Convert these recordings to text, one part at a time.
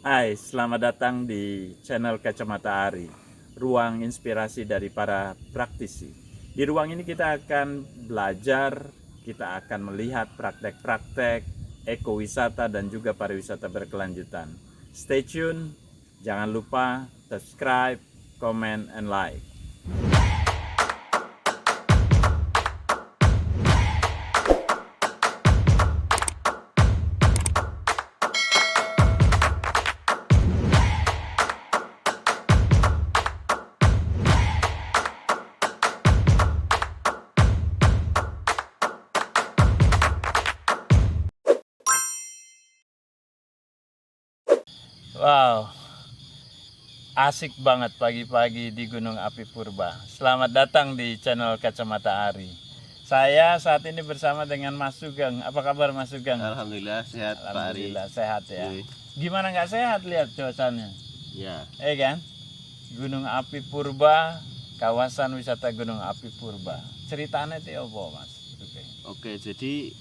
Hai, selamat datang di channel Kacamata Ari, ruang inspirasi dari para praktisi. Di ruang ini kita akan belajar, kita akan melihat praktek-praktek ekowisata dan juga pariwisata berkelanjutan. Stay tune, jangan lupa subscribe, comment, and like. Wow, asik banget pagi-pagi di Gunung Api Purba. Selamat datang di channel Kacamata Ari. Saya saat ini bersama dengan Mas Sugeng. Apa kabar Mas Sugeng? Alhamdulillah sehat Pak Ari. Alhamdulillah sehat ya. Wih. Gimana nggak sehat lihat cuacanya? Ya, Kan? Gunung Api Purba, kawasan wisata Gunung Api Purba. Ceritanya itu apa Mas? oke. Jadi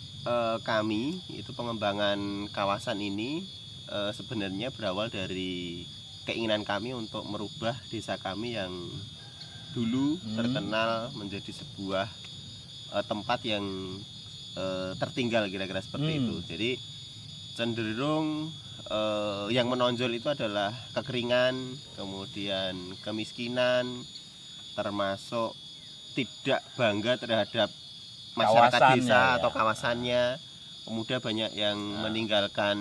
kami itu pengembangan kawasan ini sebenarnya berawal dari keinginan kami untuk merubah desa kami yang dulu terkenal menjadi sebuah tempat yang tertinggal kira-kira seperti itu. Jadi cenderung yang menonjol itu adalah kekeringan, kemudian kemiskinan, termasuk tidak bangga terhadap masyarakat desa atau kawasannya. Pemuda banyak yang meninggalkan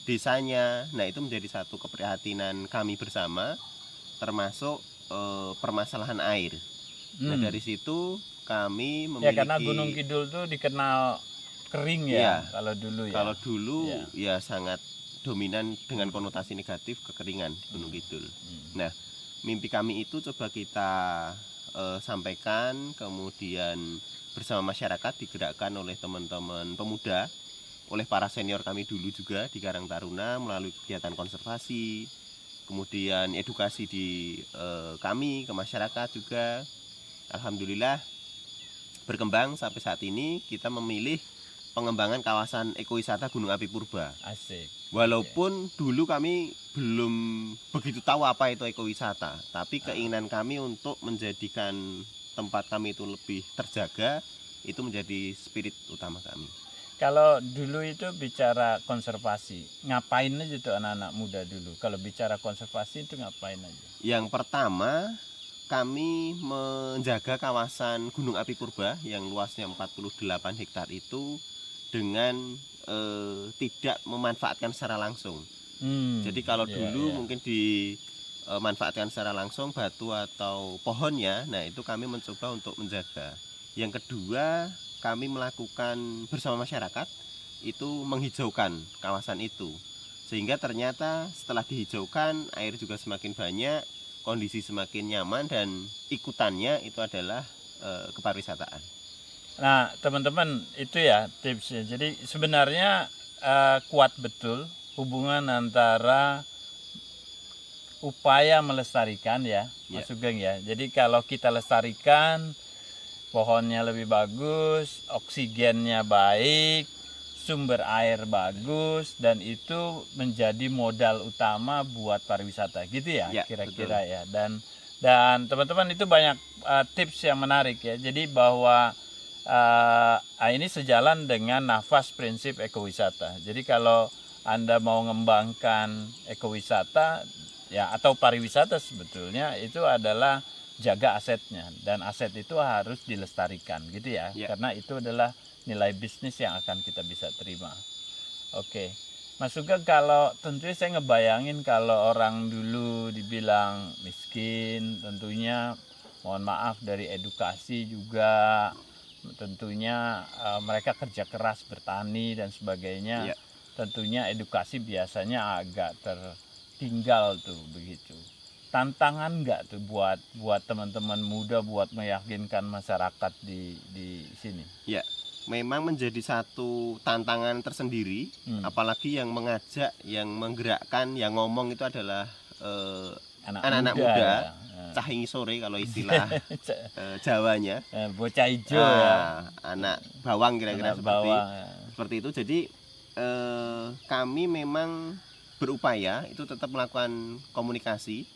desanya. Nah, itu menjadi satu keprihatinan kami bersama, termasuk permasalahan air. Nah, dari situ kami memiliki. Ya, karena Gunung Kidul tuh dikenal kering ya, kalau dulu ya. Kalau dulu ya sangat dominan dengan konotasi negatif kekeringan Gunung Kidul. Nah, mimpi kami itu coba kita sampaikan, kemudian bersama masyarakat digerakkan oleh teman-teman pemuda, oleh para senior kami dulu juga di Karang Taruna melalui kegiatan konservasi, kemudian edukasi di kami ke masyarakat juga. Alhamdulillah berkembang sampai saat ini kita memilih pengembangan kawasan ekowisata Gunung Api Purba. Asik. Walaupun dulu kami belum begitu tahu apa itu ekowisata, tapi keinginan kami untuk menjadikan tempat kami itu lebih terjaga, itu menjadi spirit utama kami. Kalau dulu itu bicara konservasi, ngapain aja tuh anak-anak muda dulu? Kalau bicara konservasi itu ngapain aja? Yang pertama, kami menjaga kawasan Gunung Api Purba yang luasnya 48 hektar itu dengan tidak memanfaatkan secara langsung. Jadi kalau dulu mungkin dimanfaatkan secara langsung batu atau pohonnya, nah itu kami mencoba untuk menjaga. Yang kedua, kami melakukan bersama masyarakat itu menghijaukan kawasan itu, sehingga ternyata setelah dihijaukan air juga semakin banyak, kondisi semakin nyaman, dan ikutannya itu adalah kepariwisataan. Nah teman-teman itu ya tipsnya. Jadi sebenarnya kuat betul hubungan antara upaya melestarikan ya, Mas Sugeng ya. Jadi kalau kita lestarikan, pohonnya lebih bagus, oksigennya baik, sumber air bagus, dan itu menjadi modal utama buat pariwisata gitu ya, kira-kira ya. Dan teman-teman itu banyak tips yang menarik ya. Jadi bahwa ini sejalan dengan nafas prinsip ekowisata. Jadi kalau Anda mau mengembangkan ekowisata ya atau pariwisata, sebetulnya itu adalah jaga asetnya, dan aset itu harus dilestarikan gitu ya. Karena itu adalah nilai bisnis yang akan kita bisa terima. Oke. Mas Sugeng, kalau tentunya saya ngebayangin kalau orang dulu dibilang miskin, tentunya mohon maaf dari edukasi juga, tentunya mereka kerja keras bertani dan sebagainya. Tentunya edukasi biasanya agak tertinggal tuh begitu. Tantangan nggak tuh buat teman-teman muda buat meyakinkan masyarakat di sini? Ya, memang menjadi satu tantangan tersendiri, apalagi yang mengajak, yang menggerakkan, yang ngomong itu adalah anak-anak muda. Cahingi sore kalau istilah Jawanya, bocah hijau ya, anak bawang kira-kira seperti itu. Jadi kami memang berupaya itu tetap melakukan komunikasi.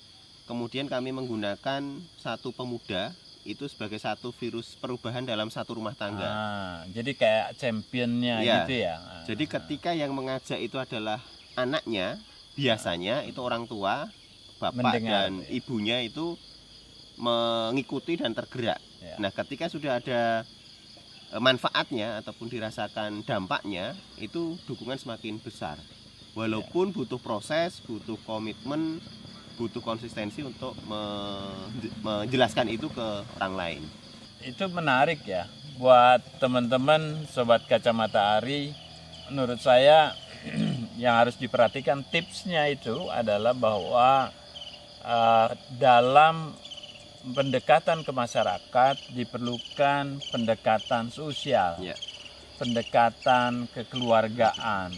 Kemudian kami menggunakan satu pemuda itu sebagai satu virus perubahan dalam satu rumah tangga. Jadi kayak championnya Ya, gitu ya. jadi ketika yang mengajak itu adalah anaknya, biasanya itu orang tua, bapak Mendengar, dan ibunya itu mengikuti dan tergerak. Ya. Nah, ketika sudah ada manfaatnya ataupun dirasakan dampaknya, itu dukungan semakin besar. Walaupun butuh proses, butuh komitmen, butuh konsistensi untuk menjelaskan itu ke orang lain. Itu menarik ya buat teman-teman sobat kacamata Ari. Menurut saya yang harus diperhatikan tipsnya itu adalah bahwa dalam pendekatan ke masyarakat diperlukan pendekatan sosial, Ya. pendekatan kekeluargaan,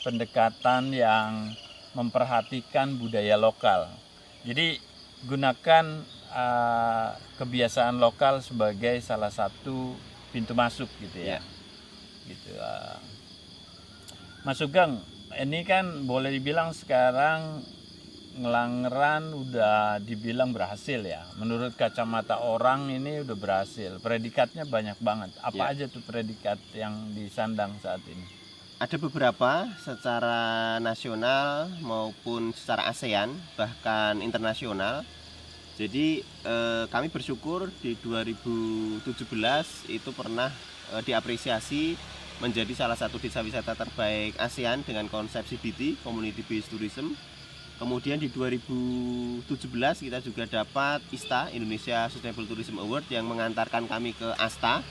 pendekatan yang memperhatikan budaya lokal. Jadi gunakan kebiasaan lokal sebagai salah satu pintu masuk gitu ya. Gitu. Mas Sugeng, ini kan boleh dibilang sekarang Ngelanggeran udah dibilang berhasil ya. Menurut kacamata orang ini udah berhasil. Predikatnya banyak banget. Apa aja tuh predikat yang disandang saat ini? Ada beberapa secara nasional maupun secara ASEAN, bahkan internasional. Jadi kami bersyukur di 2017 itu pernah diapresiasi menjadi salah satu desa wisata terbaik ASEAN dengan konsep CBT, Community Based Tourism. Kemudian di 2017 kita juga dapat ISTA, Indonesia Sustainable Tourism Award, yang mengantarkan kami ke ASTA,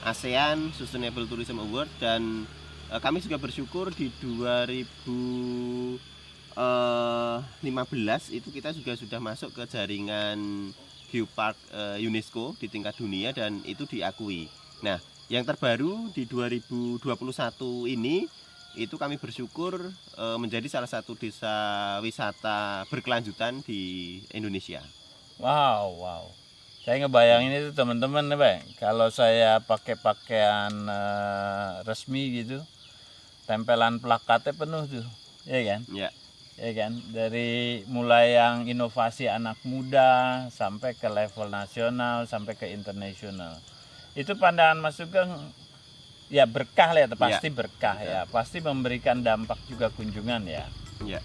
ASEAN Sustainable Tourism Award. Dan kami juga bersyukur di 2015 itu kita juga sudah masuk ke jaringan Geopark UNESCO di tingkat dunia dan itu diakui. Nah, yang terbaru di 2021 ini itu kami bersyukur menjadi salah satu desa wisata berkelanjutan di Indonesia. Wow. Saya ngebayangin itu teman-teman, kalau saya pakai pakaian resmi gitu, tempelan plakatnya penuh tuh, ya kan? Ya. Ya kan, dari mulai yang inovasi anak muda sampai ke level nasional sampai ke internasional. Itu pandangan Mas Sugeng ya berkah lah ya, pasti berkah ya, pasti memberikan dampak juga kunjungan ya. Ya.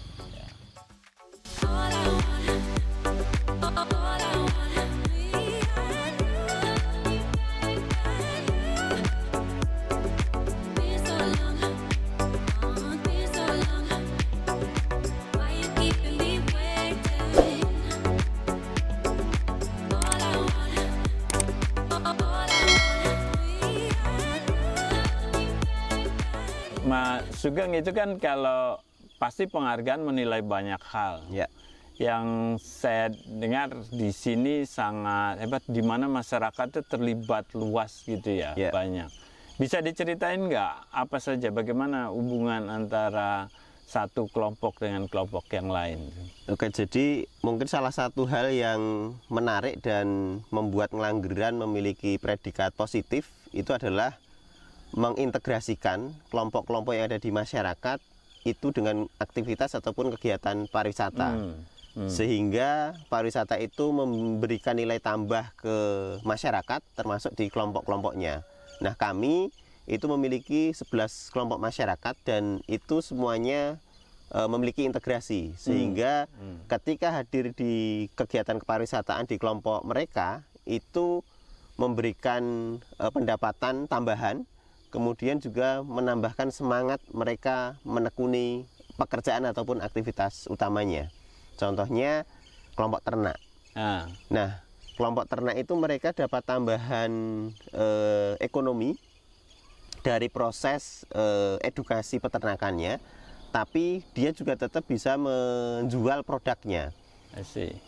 Mas Sugeng itu kan kalau pasti penghargaan menilai banyak hal. Ya. Yang saya dengar di sini sangat hebat, di mana masyarakat itu terlibat luas gitu ya, banyak. Bisa diceritain nggak apa saja, bagaimana hubungan antara satu kelompok dengan kelompok yang lain? Oke, jadi mungkin salah satu hal yang menarik dan membuat Ngelanggeran memiliki predikat positif itu adalah mengintegrasikan kelompok-kelompok yang ada di masyarakat itu dengan aktivitas ataupun kegiatan pariwisata. Sehingga pariwisata itu memberikan nilai tambah ke masyarakat termasuk di kelompok-kelompoknya. Nah, kami itu memiliki 11 kelompok masyarakat dan itu semuanya memiliki integrasi, sehingga ketika hadir di kegiatan kepariwisataan di kelompok mereka itu memberikan pendapatan tambahan, kemudian juga menambahkan semangat mereka menekuni pekerjaan ataupun aktivitas utamanya. Contohnya kelompok ternak. Nah, kelompok ternak itu mereka dapat tambahan ekonomi dari proses edukasi peternakannya, tapi dia juga tetap bisa menjual produknya.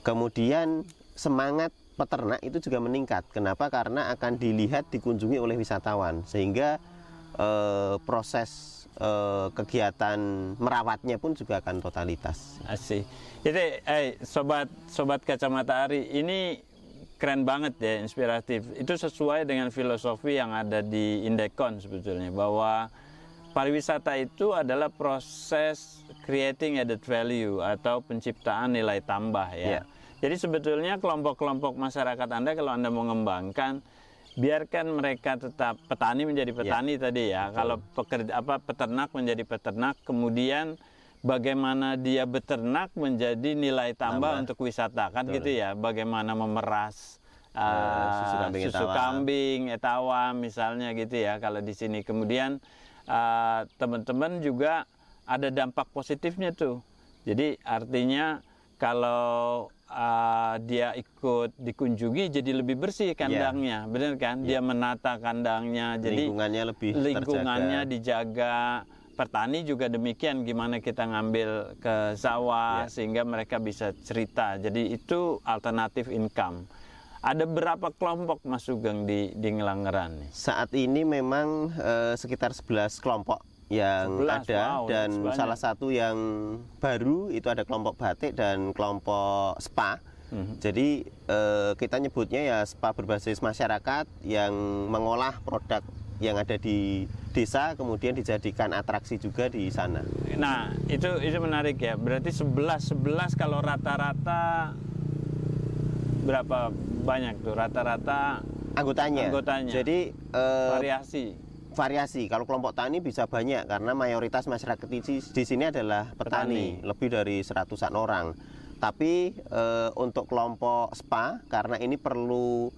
Kemudian semangat peternak itu juga meningkat. Kenapa? Karena akan dilihat, dikunjungi oleh wisatawan, sehingga proses kegiatan merawatnya pun juga akan totalitas. Asik. Jadi, sobat kacamata Ari, ini keren banget ya, inspiratif. Itu sesuai dengan filosofi yang ada di Indekon sebetulnya, bahwa pariwisata itu adalah proses creating added value atau penciptaan nilai tambah ya. Yeah. Jadi sebetulnya kelompok-kelompok masyarakat Anda kalau Anda mau mengembangkan, biarkan mereka tetap petani menjadi petani tadi ya. Kalau peternak menjadi peternak, kemudian bagaimana dia beternak menjadi nilai tambah untuk wisata kan gitu ya. Bagaimana memeras susu kambing, etawam misalnya gitu ya. Kalau di sini kemudian teman-teman juga ada dampak positifnya tuh. Jadi artinya kalau dia ikut dikunjungi jadi lebih bersih kandangnya, benar kan? Dia menata kandangnya, jadi lingkungannya dijaga. Petani juga demikian, gimana kita ngambil ke sawah sehingga mereka bisa cerita. Jadi itu alternatif income. Ada berapa kelompok Mas Sugeng di Ngelanggeran nih? Saat ini memang sekitar 11 kelompok yang 11, ada, dan salah satu yang baru itu ada kelompok batik dan kelompok spa. Jadi kita nyebutnya ya spa berbasis masyarakat yang mengolah produk yang ada di desa kemudian dijadikan atraksi juga di sana. Nah, itu menarik ya. Berarti 11 kalau rata-rata berapa banyak tuh rata-rata anggotanya? Jadi variasi. Kalau kelompok tani bisa banyak karena mayoritas masyarakat di sini adalah petani. Lebih dari 100-an orang. Tapi untuk kelompok spa karena ini perlu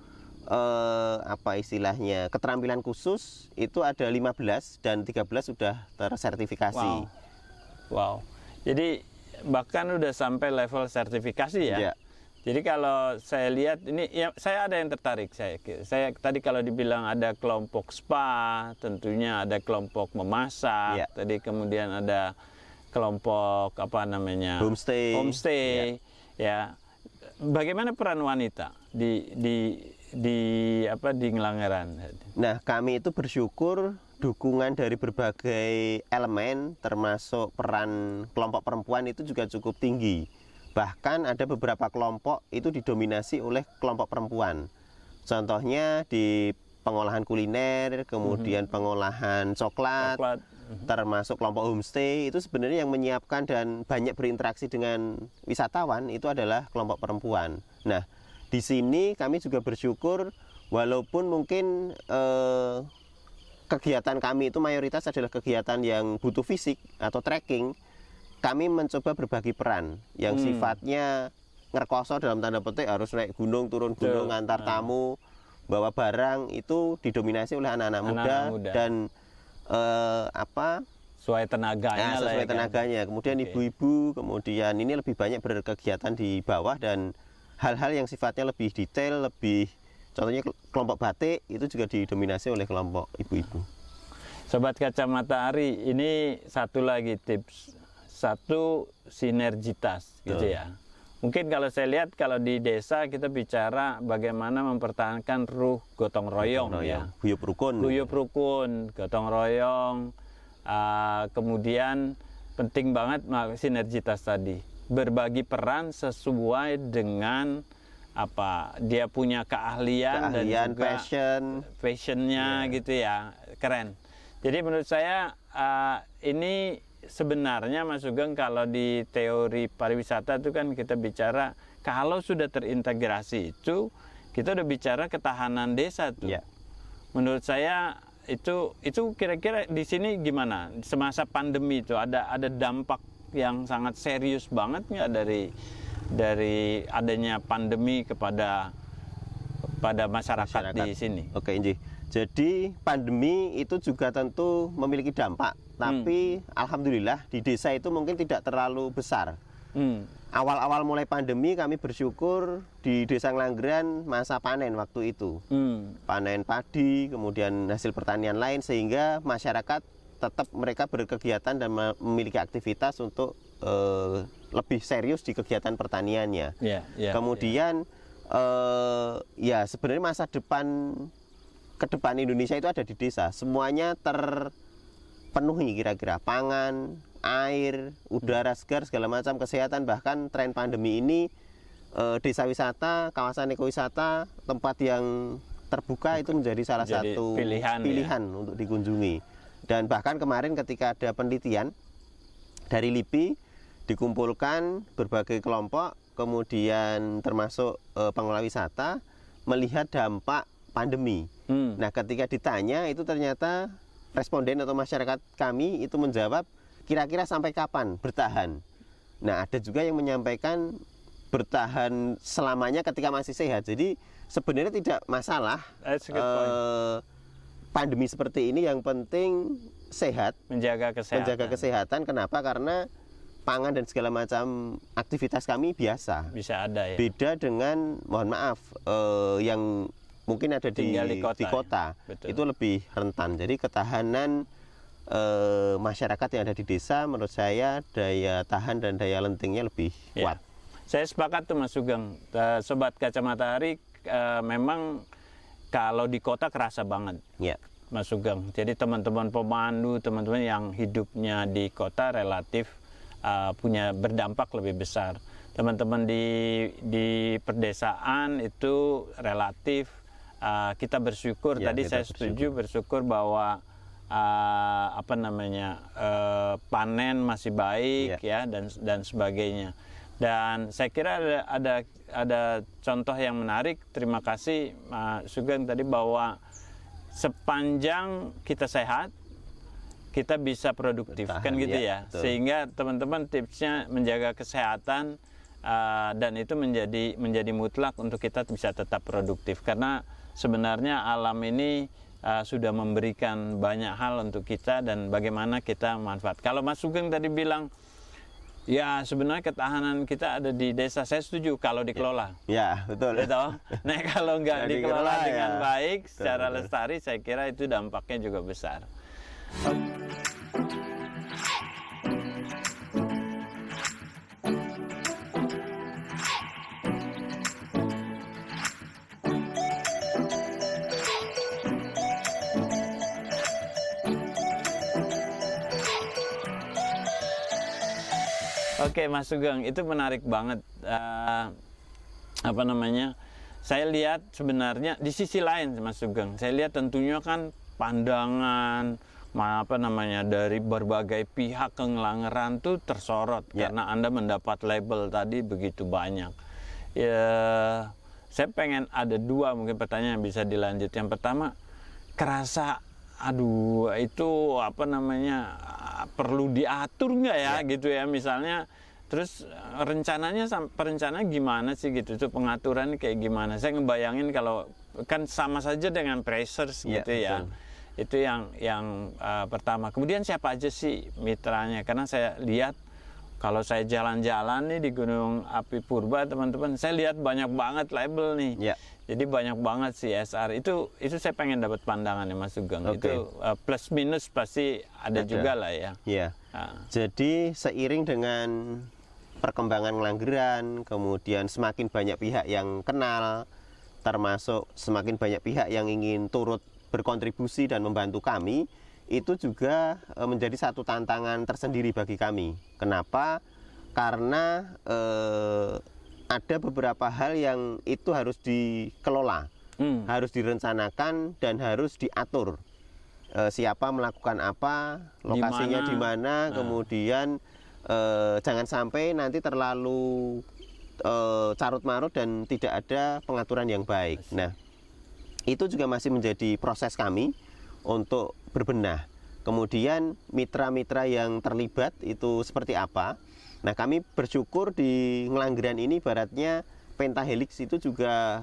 keterampilan khusus itu ada 15 dan 13 sudah tersertifikasi. Wow. Jadi bahkan udah sampai level sertifikasi ya. Yeah. Jadi kalau saya lihat ini ya saya ada yang tertarik saya tadi kalau dibilang ada kelompok spa, tentunya ada kelompok memasak, tadi kemudian ada kelompok homestay. Ya. Bagaimana peran wanita di Ngelanggeran? Nah, kami itu bersyukur dukungan dari berbagai elemen termasuk peran kelompok perempuan itu juga cukup tinggi. Bahkan ada beberapa kelompok itu didominasi oleh kelompok perempuan. Contohnya di pengolahan kuliner, kemudian pengolahan coklat. Termasuk kelompok homestay itu sebenarnya yang menyiapkan dan banyak berinteraksi dengan wisatawan itu adalah kelompok perempuan. Nah, di sini kami juga bersyukur walaupun mungkin kegiatan kami itu mayoritas adalah kegiatan yang butuh fisik atau trekking, kami mencoba berbagi peran yang sifatnya ngerkoso dalam tanda petik harus naik gunung, turun gunung, antar tamu, bawa barang itu didominasi oleh anak-anak muda dan sesuai tenaganya sesuai tenaganya. Kemudian ibu-ibu, kemudian ini lebih banyak berkegiatan di bawah dan hal-hal yang sifatnya lebih detail, contohnya kelompok batik itu juga didominasi oleh kelompok ibu-ibu. Sobat Kacamata Ari, ini satu lagi tips, satu sinergitas gitu ya. Mungkin kalau saya lihat kalau di desa kita bicara bagaimana mempertahankan ruh gotong royong ya. Guyup rukun, gotong royong. Kemudian penting banget sinergitas tadi. Berbagi peran sesuai dengan dia punya keahlian dan juga passionnya gitu ya. Keren. Jadi menurut saya ini sebenarnya Mas Sugeng kalau di teori pariwisata itu kan kita bicara kalau sudah terintegrasi itu kita udah bicara ketahanan desa tuh. Menurut saya itu kira-kira di sini gimana semasa pandemi itu ada dampak yang sangat serius banget nggak dari adanya pandemi kepada masyarakat di sini? Oke, Inji. Jadi pandemi itu juga tentu memiliki dampak, tapi alhamdulillah di desa itu mungkin tidak terlalu besar. Awal-awal mulai pandemi kami bersyukur di Desa Ngelanggeran masa panen waktu itu. Panen padi, kemudian hasil pertanian lain sehingga masyarakat tetap mereka berkegiatan dan memiliki aktivitas untuk lebih serius di kegiatan pertaniannya. Kemudian sebenarnya masa depan ke depan Indonesia itu ada di desa. Semuanya terpenuhi kira-kira pangan, air, udara segar, segala macam, kesehatan. Bahkan tren pandemi ini desa wisata, kawasan ekowisata, tempat yang terbuka itu menjadi salah satu pilihan untuk dikunjungi. Dan bahkan kemarin ketika ada penelitian dari LIPI, dikumpulkan berbagai kelompok, kemudian termasuk pengelola wisata, melihat dampak pandemi. Nah, ketika ditanya itu ternyata responden atau masyarakat kami itu menjawab kira-kira sampai kapan bertahan. Nah, ada juga yang menyampaikan bertahan selamanya ketika masih sehat. Jadi sebenarnya tidak masalah pandemi seperti ini, yang penting sehat, menjaga kesehatan. Kenapa? Karena pangan dan segala macam aktivitas kami biasa. Bisa ada ya. Beda dengan, mohon maaf, yang mungkin ada di kota. Ya. Itu lebih rentan. Jadi ketahanan masyarakat yang ada di desa, menurut saya daya tahan dan daya lentingnya lebih kuat. Saya sepakat tuh Mas Sugeng. Sobat Kacamata Hari, memang kalau di kota kerasa banget, Mas Sugeng. Jadi teman-teman pemandu, teman-teman yang hidupnya di kota relatif punya berdampak lebih besar. Teman-teman di pedesaan itu relatif kita bersyukur. Tadi saya setuju bersyukur bahwa panen masih baik ya dan sebagainya. Dan saya kira ada contoh yang menarik. Terima kasih Mas Sugeng tadi, bahwa sepanjang kita sehat kita bisa produktif. Bertahan, kan gitu ya. Sehingga teman-teman tipsnya menjaga kesehatan dan itu menjadi mutlak untuk kita bisa tetap produktif, karena sebenarnya alam ini sudah memberikan banyak hal untuk kita dan bagaimana kita manfaat. Kalau Mas Sugeng tadi bilang ya sebenarnya ketahanan kita ada di desa, saya setuju kalau dikelola. Ya, betul. Nah, kalau nggak dikelola dengan baik secara lestari, saya kira itu dampaknya juga besar. Oke, Mas Sugeng, itu menarik banget. Saya lihat sebenarnya di sisi lain, Mas Sugeng. Saya lihat tentunya kan pandangan dari berbagai pihak Ngelanggeran tuh tersorot karena Anda mendapat label tadi begitu banyak. Ya, saya pengen ada dua mungkin pertanyaan yang bisa dilanjut. Yang pertama, kerasa itu perlu diatur nggak ya gitu ya, misalnya, terus perencanaan gimana sih gitu, itu pengaturan kayak gimana? Saya ngebayangin kalau kan sama saja dengan pressures gitu ya. Itu yang pertama. Kemudian siapa aja sih mitranya? Karena saya lihat kalau saya jalan-jalan nih di Gunung Api Purba, teman-teman, saya lihat banyak banget label nih. Jadi banyak banget CSR. Itu saya pengen dapat pandangan ya Mas Sugeng. Itu plus minus pasti ada juga lah ya. Jadi seiring dengan perkembangan Ngelanggeran, kemudian semakin banyak pihak yang kenal, termasuk semakin banyak pihak yang ingin turut berkontribusi dan membantu kami, itu juga menjadi satu tantangan tersendiri bagi kami. Kenapa? Karena ada beberapa hal yang itu harus dikelola, harus direncanakan dan harus diatur. Siapa melakukan apa, lokasinya di mana, kemudian jangan sampai nanti terlalu carut-marut dan tidak ada pengaturan yang baik. Nah, itu juga masih menjadi proses kami untuk berbenah. Kemudian mitra-mitra yang terlibat itu seperti apa? Nah, kami bersyukur di Ngelanggeran ini ibaratnya pentahelix itu juga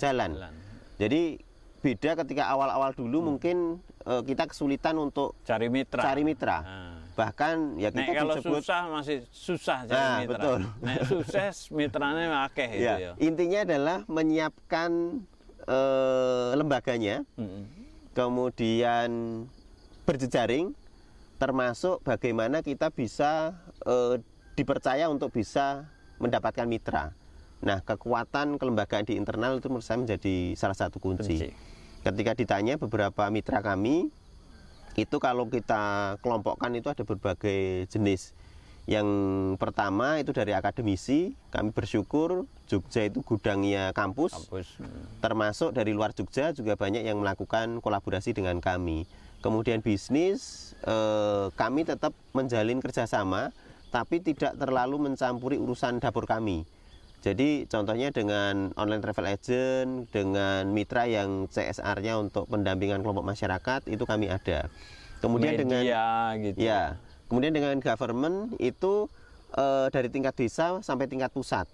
jalan. Jadi beda ketika awal-awal dulu mungkin kita kesulitan untuk cari mitra. Bahkan ya kita kalau disebut susah masih susah cari mitra. Betul. Sukses mitranya akeh gitu ya. Intinya adalah menyiapkan lembaganya, kemudian berjejaring, termasuk bagaimana kita bisa dipercaya untuk bisa mendapatkan mitra. Nah, kekuatan kelembagaan di internal itu menurut saya menjadi salah satu kunci. Ketika ditanya beberapa mitra kami, itu kalau kita kelompokkan itu ada berbagai jenis. Yang pertama itu dari akademisi, kami bersyukur Jogja itu gudangnya kampus. Termasuk dari luar Jogja juga banyak yang melakukan kolaborasi dengan kami. kemudian bisnis, kami tetap menjalin kerjasama, tapi tidak terlalu mencampuri urusan dapur kami. Jadi contohnya dengan online travel agent, dengan mitra yang CSR-nya untuk pendampingan kelompok masyarakat itu kami ada. Kemudian media, dengan gitu. ya, kemudian dengan government itu dari tingkat desa sampai tingkat pusat.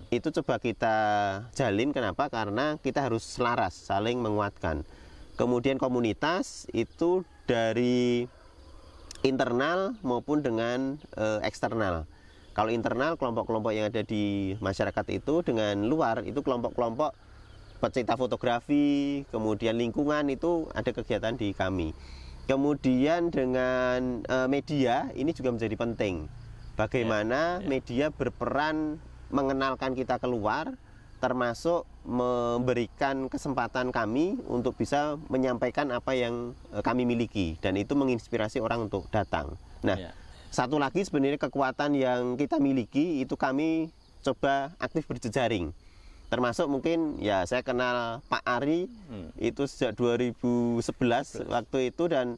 Itu coba kita jalin, kenapa? Karena kita harus selaras, saling menguatkan. Kemudian komunitas itu dari internal maupun dengan eksternal. Kalau internal, kelompok-kelompok yang ada di masyarakat itu, dengan luar itu kelompok-kelompok pecinta fotografi, kemudian lingkungan itu ada kegiatan di kami. Kemudian dengan media ini juga menjadi penting. Bagaimana media berperan mengenalkan kita keluar, termasuk memberikan kesempatan kami untuk bisa menyampaikan apa yang kami miliki, dan itu menginspirasi orang untuk datang. Nah, satu lagi sebenarnya kekuatan yang kita miliki itu kami coba aktif berjejaring. Termasuk mungkin ya saya kenal Pak Ari itu sejak 2011 waktu itu, dan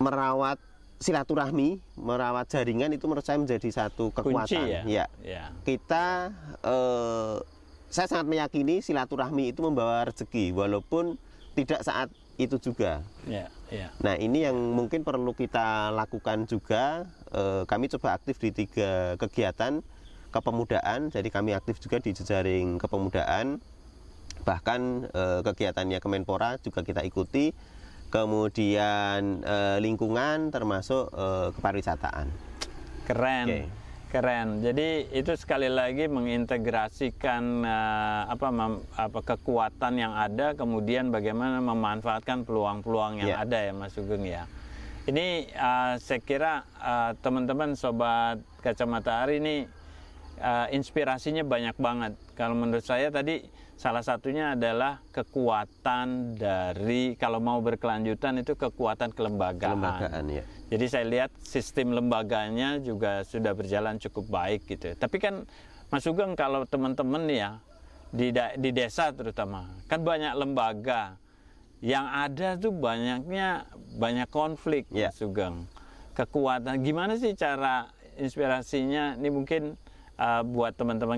merawat silaturahmi, merawat jaringan itu menurut saya menjadi satu kekuatan. Kunci, ya? Kita saya sangat meyakini silaturahmi itu membawa rezeki walaupun tidak saat itu juga. Nah, ini yang mungkin perlu kita lakukan juga. Kami coba aktif di 3 kegiatan kepemudaan. Jadi kami aktif juga di jejaring kepemudaan. Bahkan kegiatannya Kemenpora juga kita ikuti. Kemudian lingkungan termasuk kepariwisataan. Keren. Keren. Jadi itu sekali lagi mengintegrasikan kekuatan yang ada, kemudian bagaimana memanfaatkan peluang-peluang yang ada ya Mas Sugeng ya. Ini saya kira teman-teman sobat Kacamata Ari ini inspirasinya banyak banget. Kalau menurut saya tadi salah satunya adalah kekuatan dari, kalau mau berkelanjutan itu kekuatan kelembagaan. Ya. Jadi saya lihat sistem lembaganya juga sudah berjalan cukup baik gitu. Tapi kan Mas Sugeng, kalau teman-teman ya di desa terutama kan banyak lembaga yang ada tuh banyak konflik, Mas Sugeng. Kekuatan gimana sih cara inspirasinya? Ini mungkin buat teman-teman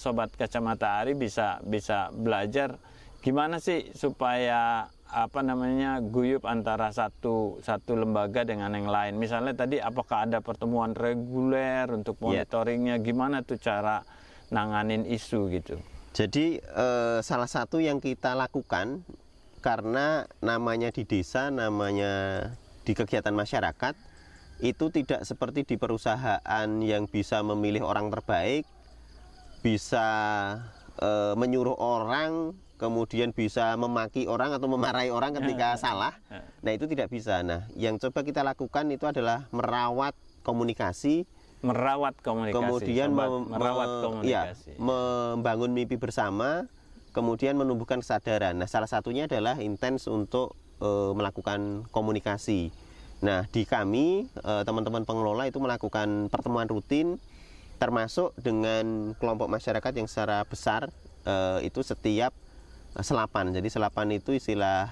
sobat Kacamata Ari bisa belajar gimana sih supaya guyup antara satu lembaga dengan yang lain. Misalnya tadi apakah ada pertemuan reguler untuk monitoringnya, gimana tuh cara nanganin isu gitu. Jadi salah satu yang kita lakukan, karena namanya di desa, namanya di kegiatan masyarakat, itu tidak seperti di perusahaan yang bisa memilih orang terbaik, bisa menyuruh orang, kemudian bisa memaki orang atau memarahi orang ketika salah. Nah, itu tidak bisa. Nah, yang coba kita lakukan itu adalah merawat komunikasi, kemudian membangun mimpi bersama, kemudian menumbuhkan kesadaran. Nah, salah satunya adalah intens untuk melakukan komunikasi. Nah, di kami teman-teman pengelola itu melakukan pertemuan rutin, termasuk dengan kelompok masyarakat yang secara besar itu setiap selapan. Jadi selapan itu istilah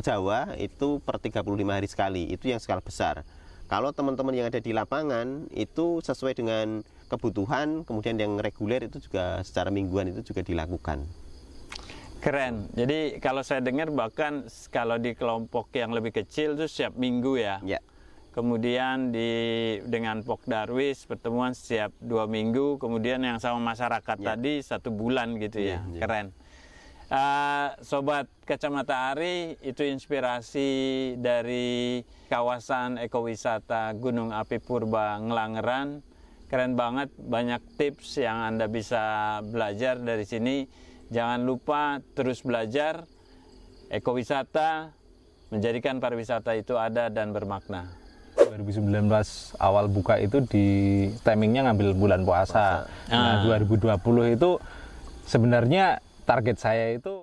Jawa itu per 35 hari sekali, itu yang skala besar. Kalau teman-teman yang ada di lapangan itu sesuai dengan kebutuhan, kemudian yang reguler itu juga secara mingguan itu juga dilakukan. Keren. Jadi kalau saya dengar bahkan kalau di kelompok yang lebih kecil itu setiap minggu ya. Kemudian dengan Pok Darwis pertemuan setiap 2 minggu, kemudian yang sama masyarakat tadi 1 bulan gitu ya. Keren. Sobat Kacamata Ari, itu inspirasi dari kawasan ekowisata Gunung Api Purba Ngelanggeran. Keren banget, banyak tips yang Anda bisa belajar dari sini. Jangan lupa terus belajar, ekowisata menjadikan pariwisata itu ada dan bermakna. 2019 awal buka itu di timingnya ngambil bulan puasa. Nah, 2020 itu sebenarnya target saya itu